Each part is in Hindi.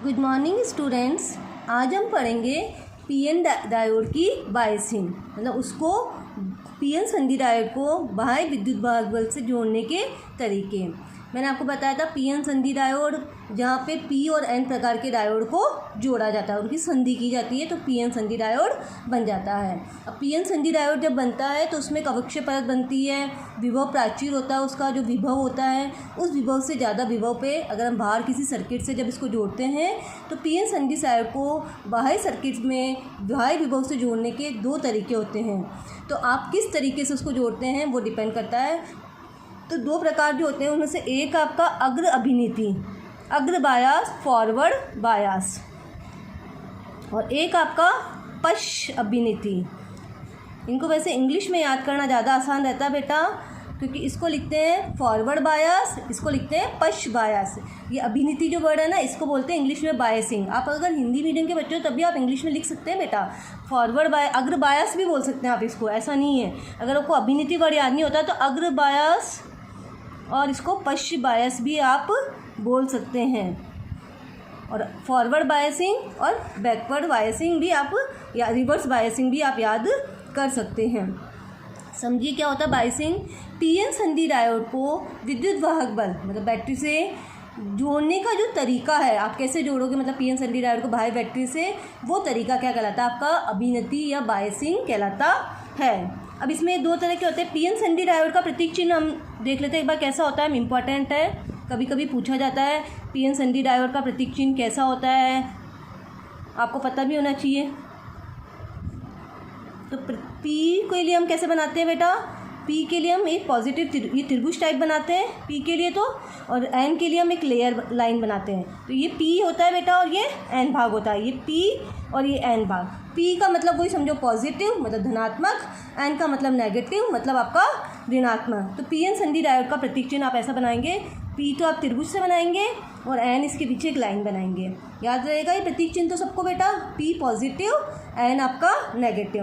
Good morning students. आज हम पढ़ेंगे पीएन डायोड की बायसिंग, मतलब उसको पीएन संधि डायोड को बाह्य विद्युत वाहक बल से जोड़ने के तरीके। मैंने आपको बताया था पीएन संधि डायोड जहाँ पे पी और एन प्रकार के डायोड को जोड़ा जाता है, उनकी संधि की जाती है तो पीएन संधि डायोड बन जाता है। अब पीएन संधि डायोड जब बनता है तो उसमें कवक्षीय परत बनती है, विभव प्राचीर होता है, उसका जो विभव होता है उस विभव से ज़्यादा विभव पे अगर हम बाहर किसी सर्किट से जब इसको जोड़ते हैं तो पीएन संधि डायोड को बाह्य सर्किट में बाह्य विभव से जोड़ने के दो तरीके होते हैं। तो आप किस तरीके से उसको जोड़ते हैं वो डिपेंड करता है। तो दो प्रकार जो होते हैं उनमें से एक आपका अग्र अभिनीति, अग्र बायास, फॉरवर्ड बायास, और एक आपका पश्च अभिनीति। इनको वैसे इंग्लिश में याद करना ज़्यादा आसान रहता है बेटा, क्योंकि इसको लिखते हैं फॉरवर्ड बायास, इसको लिखते हैं पश्च बायास। ये अभिनीति जो वर्ड है ना, इसको बोलते हैं इंग्लिश में बायसिंग। आप अगर हिंदी मीडियम के बच्चे हो तब भी आप इंग्लिश में लिख सकते हैं बेटा, फॉरवर्ड अग्र बायास भी बोल सकते हैं आप इसको, ऐसा नहीं है। अगर आपको अभिनीति वर्ड याद नहीं होता तो अग्र बायास और इसको पश्च बायस भी आप बोल सकते हैं, और फॉरवर्ड बायसिंग और बैकवर्ड बायसिंग भी आप या रिवर्स बायसिंग भी आप याद कर सकते हैं। समझिए क्या होता है बायसिंग। पीएन संधि डायोड को विद्युत वाहक बल मतलब बैटरी से जोड़ने का जो तरीका है, आप कैसे जोड़ोगे मतलब पीएन संधि डायोड को बाह्य बैटरी से, वो तरीका क्या कहलाता है? आपका अभिनीति या बायसिंग कहलाता है। अब इसमें दो तरह के होते हैं। पीएन संधि डायोड का प्रतीक चिन्ह हम देख लेते हैं एक बार कैसा होता है, इम्पॉर्टेंट है, कभी कभी पूछा जाता है पीएन संधि डायोड का प्रतीक चिन्ह कैसा होता है, आपको पता भी होना चाहिए। तो पी के लिए हम कैसे बनाते हैं बेटा? पी के लिए हम एक पॉजिटिव ये त्रिभुज टाइप बनाते हैं पी के लिए तो, और एन के लिए हम एक लेयर लाइन बनाते हैं। तो ये पी होता है बेटा और ये एन भाग होता है, ये पी और ये एन भाग। पी का मतलब वही समझो पॉजिटिव मतलब धनात्मक, एन का मतलब नेगेटिव मतलब आपका ऋणात्मक। तो पीएन संधि डायोड का प्रतीक चिन्ह आप ऐसा बनाएंगे, पी तो आप त्रिभुज से बनाएंगे और एन इसके पीछे एक लाइन बनाएंगे। याद रहेगा ये प्रतीक चिन्ह तो सबको बेटा, पी पॉजिटिव, एन आपका नेगेटिव।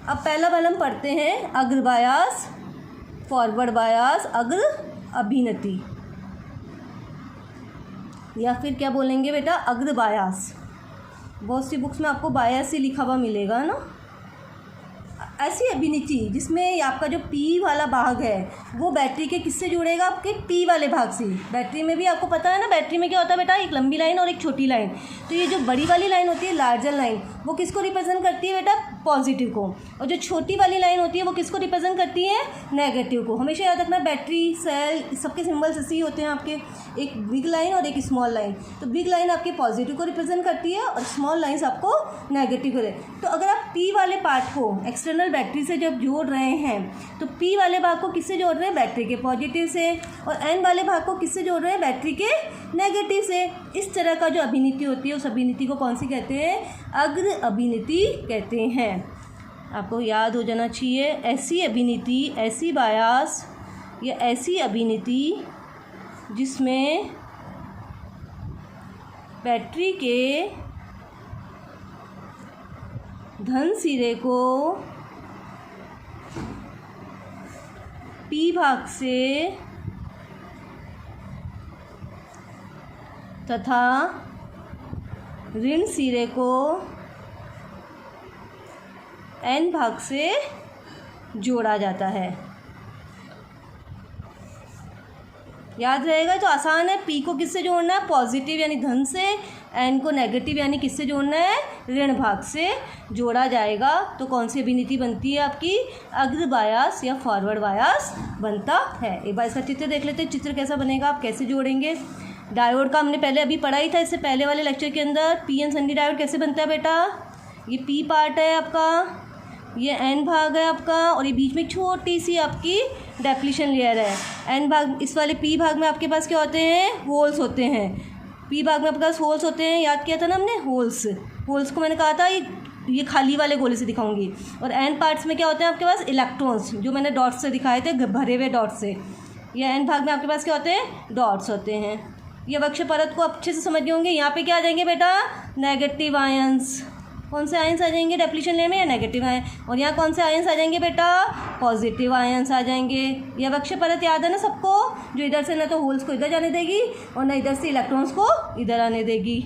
अब पहला वाला हम पढ़ते हैं अग्र बायास, फॉरवर्ड बायास, अग्र अभिनीति, या फिर क्या बोलेंगे बेटा अग्र बायास। बहुत सी बुक्स में आपको बायास ही लिखा हुआ मिलेगा ना। ऐसी अभिनीति जिसमें आपका जो पी वाला भाग है वो बैटरी के किससे जुड़ेगा? आपके पी वाले भाग से। बैटरी में भी आपको पता है ना, बैटरी में क्या होता है बेटा, एक लंबी लाइन और एक छोटी लाइन। तो ये जो बड़ी वाली लाइन होती है लार्जर लाइन, वो किसको रिप्रेजेंट करती है बेटा? पॉजिटिव को। और जो छोटी वाली लाइन होती है वो किसको रिप्रेजेंट करती है? नेगेटिव को। हमेशा याद रखना बैटरी सेल सबके सिंबल्स ऐसे ही होते हैं आपके, एक बिग लाइन और एक स्मॉल लाइन। तो बिग लाइन आपके पॉजिटिव को रिप्रेजेंट करती है और स्मॉल लाइन्स आपको नेगेटिव को। तो अगर आप पी वाले पार्ट को एक्सटर्नल बैटरी से जब जोड़ रहे हैं तो पी वाले भाग को किससे जोड़ रहे हैं? बैटरी के पॉजिटिव से, और एन वाले भाग को किससे जोड़ रहे हैं? बैटरी के नेगेटिव से। इस तरह का जो अभिनीति होती है उस अभिनीति को कौन सी कहते हैं? अग्र अभिनीति कहते हैं। आपको याद हो जाना चाहिए। ऐसी अभिनीति, ऐसी बायास या ऐसी अभिनीति जिसमें बैटरी के धन सिरे को पी भाग से तथा ऋण सिरे को एन भाग से जोड़ा जाता है। याद रहेगा तो आसान है। पी को किससे जोड़ना है? पॉजिटिव यानी धन से, एन को नेगेटिव यानी किससे जोड़ना है? ऋण भाग से जोड़ा जाएगा। तो कौन सी अभिनीति बनती है आपकी? अग्र बायास या फॉरवर्ड बायास बनता है। एक बार इसका चित्र देख लेते हैं, चित्र कैसा बनेगा, आप कैसे जोड़ेंगे। डायोड का हमने पहले अभी पढ़ा ही था, इससे पहले वाले लेक्चर के अंदर। पीएन संधि डायोड कैसे बनता है बेटा? ये पी पार्ट है आपका, ये एन भाग है आपका, और ये बीच में छोटी सी आपकी डेप्लीशन लेयर है। एन भाग, इस वाले पी भाग में आपके पास क्या होते हैं? होल्स होते हैं। पी भाग में आपके पास होल्स होते हैं, याद किया था ना हमने, होल्स। होल्स को मैंने कहा था ये खाली वाले गोले से दिखाऊंगी। और एन पार्ट्स में क्या होते हैं आपके पास? इलेक्ट्रॉन्स, जो मैंने डॉट्स से दिखाए थे, भरे हुए डॉट्स से। ये एन भाग में आपके पास क्या होते हैं? डॉट्स होते हैं। ये वक्ष परत को अच्छे से समझ गए होंगे। यहाँ पे क्या आ जाएंगे बेटा? Negative ions. कौन से आयंस आ जाएंगे डेप्लीशन लेयर में? या नेगेटिव आयन। और यहाँ कौन से आयंस आ जाएंगे बेटा? पॉजिटिव आयंस आ जाएंगे। यह वक्ष परत याद है ना सबको, जो इधर से ना तो होल्स को इधर जाने देगी और ना इधर से इलेक्ट्रॉन्स को इधर आने देगी।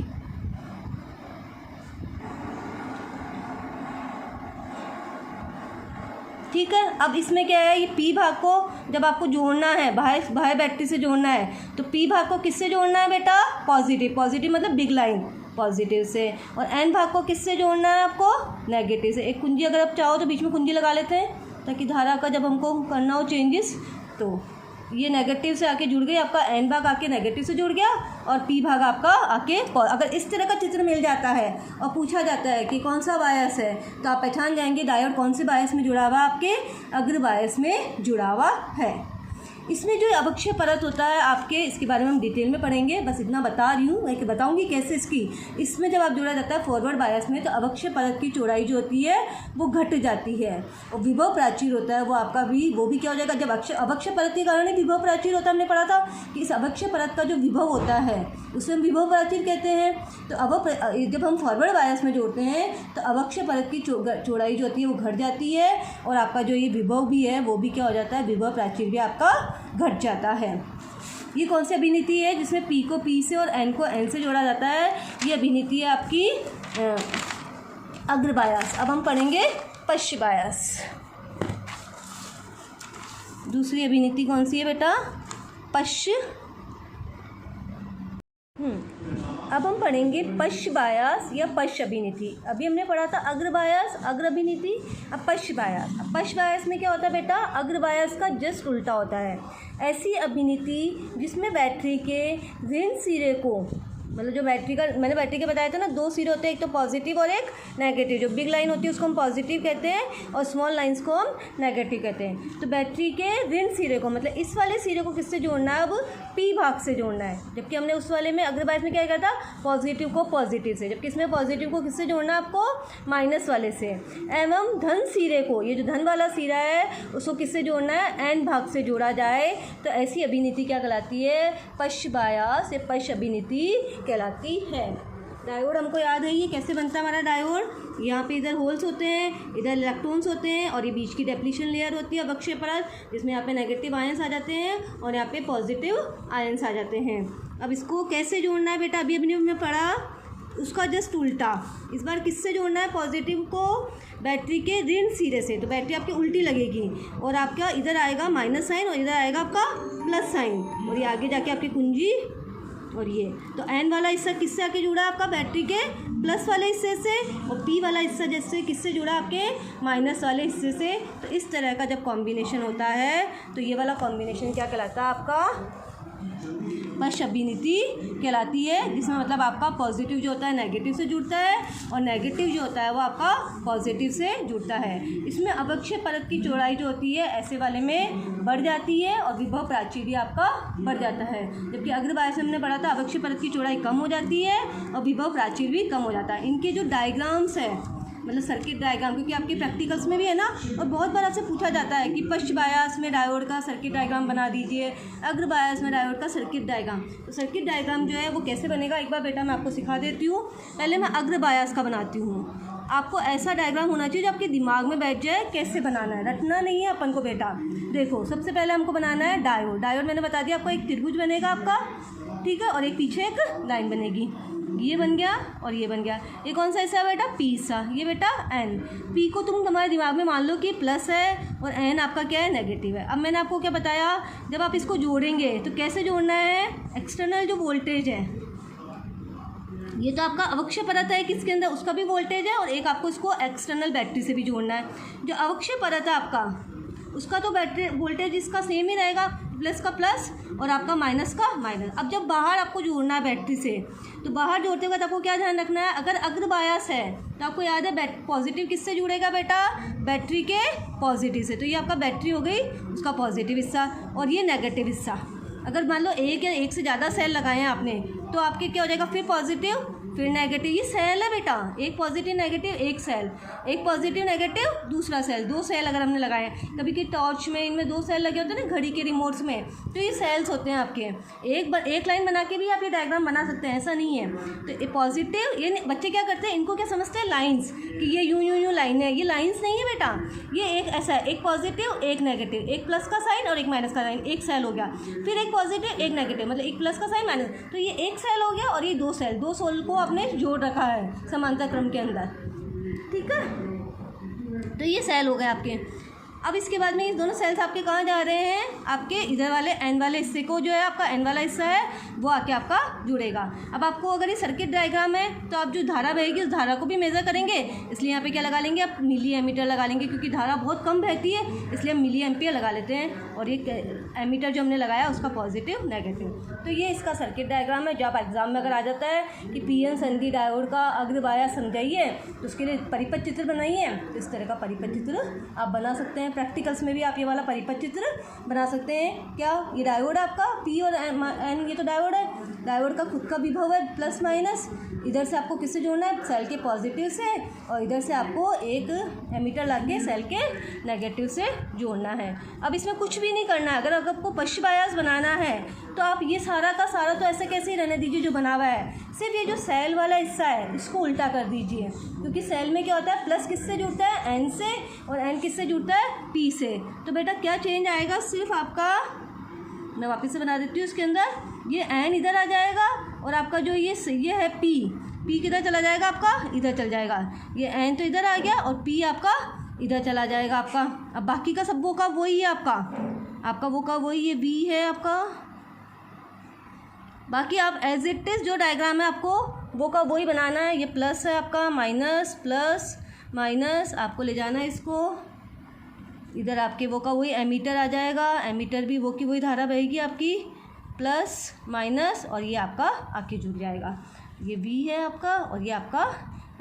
ठीक है। अब इसमें क्या है, ये पी भाग को जब आपको जोड़ना है, बाहर बैटरी से जोड़ना है, तो पी भाग को किससे जोड़ना है बेटा, पॉजिटिव, पॉजिटिव मतलब बिग लाइन पॉजिटिव से, और एन भाग को किससे जोड़ना है आपको, नेगेटिव से। एक कुंजी अगर आप चाहो तो बीच में कुंजी लगा लेते हैं ताकि धारा का जब हमको करना हो चेंजेस, तो ये नेगेटिव से आके जुड़ गई, आपका एन भाग आके नेगेटिव से जुड़ गया और पी भाग आपका आके। अगर इस तरह का चित्र मिल जाता है और पूछा जाता है कि कौन सा बायस है, तो आप पहचान जाएंगे डायोड कौन से बायस में जुड़ा हुआ है, आपके अग्र बायस में जुड़ा हुआ है। इसमें जो अवक्षय परत होता है आपके, इसके बारे में हम डिटेल में पढ़ेंगे, बस इतना बता रही हूँ, मैं बताऊँगी कैसे इसकी। इसमें जब आप जुड़ा जाता है फॉरवर्ड बायस में, तो अवक्षय परत की चौड़ाई जो होती है वो घट जाती है, और विभव प्राचीर होता है वो आपका वो भी क्या हो जाएगा, जब अवक्षय परत के कारण ही विभव प्राचीर होता है। हमने पढ़ा था कि इस अवक्षय परत का जो विभव होता है उसे हम विभव प्राचीर कहते हैं। तो जब हम फॉरवर्ड बायस में जोड़ते हैं तो अवक्षय परत की चौड़ाई जो होती है वो घट जाती है, और आपका जो ये विभव भी है वो भी क्या हो जाता है, विभव प्राचीर भी आपका घट जाता है। ये कौन सी अभिनीति है जिसमें पी को पी से और एन को एन से जोड़ा जाता है, ये अभिनीति है आपकी अग्र बायस। अब हम पढ़ेंगे पश्च बायस। दूसरी अभिनीति कौन सी है बेटा, पश्च। अब हम पढ़ेंगे पश्च बायस या पश्च अभिनीति। अभी हमने पढ़ा था अग्र बायस, अग्र अभिनीति, अब पश्च बायस। अब पश्च बायस में क्या होता है बेटा, अग्र बायस का जस्ट उल्टा होता है। ऐसी अभिनीति जिसमें बैटरी के ऋण सिरे को, मतलब जो बैटरी का, मैंने बैटरी के बताया था ना, दो सिरे होते हैं, एक तो पॉजिटिव और एक नेगेटिव। जो बिग लाइन होती है उसको हम पॉजिटिव कहते हैं और स्मॉल लाइंस को हम नेगेटिव कहते हैं। तो बैटरी के ऋण सिरे को, मतलब इस वाले सिरे को किससे जोड़ना है, अब पी भाग से जोड़ना है, जबकि हमने उस वाले में अग्र बायस में क्या किया था, पॉजिटिव को पॉजिटिव से, जबकि इसमें पॉजिटिव को किससे जोड़ना है आपको, माइनस वाले से। एवं धन सिरे को, ये जो धन वाला सिरा है उसको किससे जोड़ना है, एन भाग से जोड़ा जाए। तो ऐसी अभिनीति क्या कहलाती है, पश्च बायस या पश्च अभिनीति कहलाती है। डायोड हमको याद है ये कैसे बनता है हमारा डायोड, यहाँ पे इधर होल्स होते हैं, इधर इलेक्ट्रॉन्स होते हैं, और ये बीच की डेप्लीशन लेयर होती है अवक्षय परत, जिसमें यहाँ पे नेगेटिव आयंस आ जाते हैं और यहाँ पे पॉजिटिव आयंस आ जाते हैं। अब इसको कैसे जोड़ना है बेटा, अभी अभी हमने पढ़ा उसका जस्ट उल्टा। इस बार किससे जोड़ना है, पॉजिटिव को बैटरी के ऋण सिरे से, तो बैटरी आपकी उल्टी लगेगी और आपका इधर आएगा माइनस साइन और इधर आएगा आपका प्लस साइन, और ये आगे जाके आपकी कुंजी, और ये तो एन वाला हिस्सा किससे आके जुड़ा आपका, बैटरी के प्लस वाले हिस्से से, और पी वाला हिस्सा जैसे किससे जुड़ा आपके माइनस वाले हिस्से से। तो इस तरह का जब कॉम्बिनेशन होता है तो ये वाला कॉम्बिनेशन क्या कहलाता है आपका, पश्च अभिनीति कहलाती है, जिसमें मतलब आपका पॉजिटिव जो होता है नेगेटिव से जुड़ता है और नेगेटिव जो होता है वो आपका पॉजिटिव से जुड़ता है। इसमें अवक्षय परत की चौड़ाई जो होती है ऐसे वाले में बढ़ जाती है और विभव प्राचीर भी आपका बढ़ जाता है, जबकि अग्र बायस में हमने पढ़ा था अवक्षय परत की चौड़ाई कम हो जाती है और विभव प्राचीर भी कम हो जाता है। इनके जो डायग्राम्स है, मतलब सर्किट डायग्राम, क्योंकि आपके प्रैक्टिकल्स में भी है ना, और बहुत बार आपसे पूछा जाता है कि पश्च बायस में डायोड का सर्किट डायग्राम बना दीजिए, अग्र बायस में डायोड का सर्किट डायग्राम। तो सर्किट डायग्राम जो है वो कैसे बनेगा, एक बार बेटा मैं आपको सिखा देती हूँ। पहले मैं अग्र बायस का बनाती हूँ। आपको ऐसा डायग्राम होना चाहिए जो आपके दिमाग में बैठ जाए, कैसे बनाना है, रटना नहीं है अपन को बेटा। देखो सबसे पहले हमको बनाना है डायोड। डायोड मैंने बता दिया आपको, एक त्रिभुज बनेगा आपका, ठीक है, और एक पीछे एक लाइन बनेगी, ये बन गया और ये बन गया। ये कौन सा हिस्सा है बेटा, पी सा, ये बेटा एन। पी को तुम तुम्हारे दिमाग में मान लो कि प्लस है और एन आपका क्या है, नेगेटिव है। अब मैंने आपको क्या बताया, जब आप इसको जोड़ेंगे तो कैसे जोड़ना है, एक्सटर्नल जो वोल्टेज है, ये तो आपका अवक्षय परत है किसके अंदर, उसका भी वोल्टेज है, और एक आपको इसको एक्सटर्नल बैटरी से भी जोड़ना है। जो अवक्षय परत है आपका, उसका तो बैटरी वोल्टेज इसका सेम ही रहेगा, प्लस का प्लस और आपका माइनस का माइनस। अब जब बाहर आपको जोड़ना है बैटरी से, तो बाहर जोड़ते वक्त आपको क्या ध्यान रखना है, अगर अग्र बायस है तो आपको याद है पॉजिटिव किससे जुड़ेगा बेटा, बैटरी के पॉजिटिव से। तो ये आपका बैटरी हो गई, उसका पॉजिटिव हिस्सा, और ये नेगेटिव हिस्सा। अगर मान लो एक या एक से ज़्यादा सेल लगाए हैं आपने, तो आपके क्या हो जाएगा, फिर पॉजिटिव फिर नेगेटिव। ये सेल है बेटा, एक पॉजिटिव नेगेटिव, एक सेल, एक पॉजिटिव नेगेटिव दूसरा सेल, दो सेल अगर हमने लगाए हैं। कभी की टॉर्च में इनमें दो सेल लगे होते हैं ना, घड़ी के रिमोट्स में, तो ये सेल्स होते हैं आपके। एक लाइन बना के भी आप ये डायग्राम बना सकते हैं, ऐसा नहीं है। तो ये पॉजिटिव, ये बच्चे क्या करते हैं, इनको क्या समझते हैं, लाइन्स, कि ये यूँ यूँ यूँ लाइन है। ये लाइन्स नहीं है बेटा, ये एक ऐसा है, एक पॉजिटिव एक नेगेटिव, एक प्लस का साइन और एक माइनस का साइन, एक सेल हो गया। फिर एक पॉजिटिव एक नेगेटिव, मतलब एक प्लस का साइन माइनस, तो ये एक सेल हो गया, और ये दो सेल, दो सेल को आपने जोड़ रखा है समांतर क्रम के अंदर, ठीक है। तो ये सेल हो गए आपके। अब इसके बाद में ये दोनों सेल्स आपके कहाँ जा रहे हैं, आपके इधर वाले एन वाले हिस्से को जो है आपका एन वाला हिस्सा है वो आके आपका जुड़ेगा। अब आपको अगर ये सर्किट डायग्राम है तो आप जो धारा बहेगी उस धारा को भी मेज़र करेंगे, इसलिए यहाँ पे क्या लगा लेंगे आप, मिली एमीटर लगा लेंगे, क्योंकि धारा बहुत कम बहती है इसलिए हम मिली एम्पियर लगा लेते हैं। और ये एमीटर जो हमने लगाया उसका पॉजिटिव नेगेटिव। तो ये इसका सर्किट डायग्राम है। जब एग्जाम में अगर आ जाता है कि पीएन संधि डायोड का अग्र बायस समझाइए तो उसके लिए परिपथ चित्र बनाइए, तो इस तरह का परिपथ चित्र आप बना सकते हैं। प्रैक्टिकल्स में भी आप ये वाला परिपथ चित्र बना सकते हैं। क्या ये डायोड है आपका पी और एन, ये तो डायोड है, डायोड का खुद का विभव है प्लस माइनस। इधर से आपको किससे जोड़ना है, सेल के पॉजिटिव से, और इधर से आपको एक एमीटर लाके सेल के नेगेटिव से जोड़ना है। अब इसमें कुछ भी नहीं करना है। अगर आपको पश्च बायस बनाना है तो आप ये सारा का सारा तो ऐसे कैसे ही रहने दीजिए जो बना हुआ है, सिर्फ ये जो सेल वाला हिस्सा है इसको उल्टा कर दीजिए, क्योंकि सेल में क्या होता है प्लस किससे जुड़ता है, एन से, और एन किससे जुड़ता है, पी से। तो बेटा क्या चेंज आएगा, सिर्फ आपका, मैं वापस से बना देती हूँ, इसके अंदर ये एन इधर आ जाएगा और आपका जो ये है पी किधर चला जाएगा आपका, इधर चल जाएगा। ये एन तो इधर आ गया और पी आपका इधर चला जाएगा आपका। अब बाकी का सब वो का वही है आपका वो का वही, ये वी है आपका। बाकी आप एज इट इज़ जो डायग्राम है आपको वो का वही बनाना है। ये प्लस है आपका, माइनस प्लस माइनस, आपको ले जाना है इसको इधर, आपके वो का वही एमीटर आ जाएगा, एमीटर भी वो की वही धारा बहेगी आपकी, प्लस माइनस, और ये आपका आके जुड़ जाएगा। ये वी है आपका और ये आपका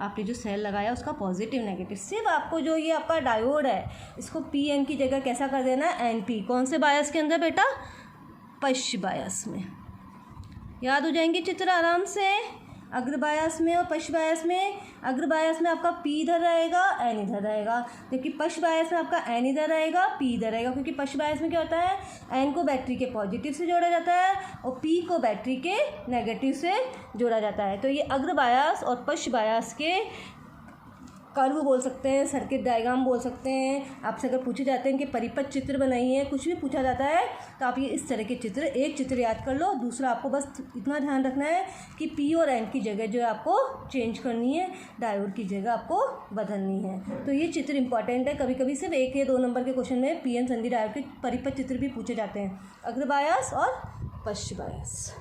आपने जो सेल लगाया उसका पॉजिटिव नेगेटिव। सिर्फ आपको जो ये आपका डायोड है इसको पी एन की जगह कैसा कर देना है, एन पी। कौन से बायस के अंदर बेटा, पश्च बायस में। याद हो जाएंगे चित्र आराम से। अग्र बायस में और पश्च बायस में, अग्र बायस में आपका पी इधर रहेगा, एन इधर रहेगा, जबकि पश्च बायस में आपका एन इधर रहेगा, पी इधर रहेगा। क्योंकि पश्च बायस में क्या होता है, एन को बैटरी के पॉजिटिव से जोड़ा जाता है और पी को बैटरी के नेगेटिव से जोड़ा जाता है। तो ये अग्र बायस और पश्च बायस के कर्व बोल सकते हैं, सर्किट डायग्राम बोल सकते हैं। आपसे अगर पूछे जाते हैं कि परिपथ चित्र बनाइए, कुछ भी पूछा जाता है तो आप ये इस तरह के चित्र, एक चित्र याद कर लो। दूसरा आपको बस इतना ध्यान रखना है कि पी और एन की जगह जो है आपको चेंज करनी है, डायोड की जगह आपको बदलनी है। तो ये चित्र इंपॉर्टेंट है। कभी कभी सिर्फ 1 या 2 नंबर के क्वेश्चन में पी एन संधि डायोड के परिपथ चित्र भी पूछे जाते हैं, अग्र बायस और पश्च बायस।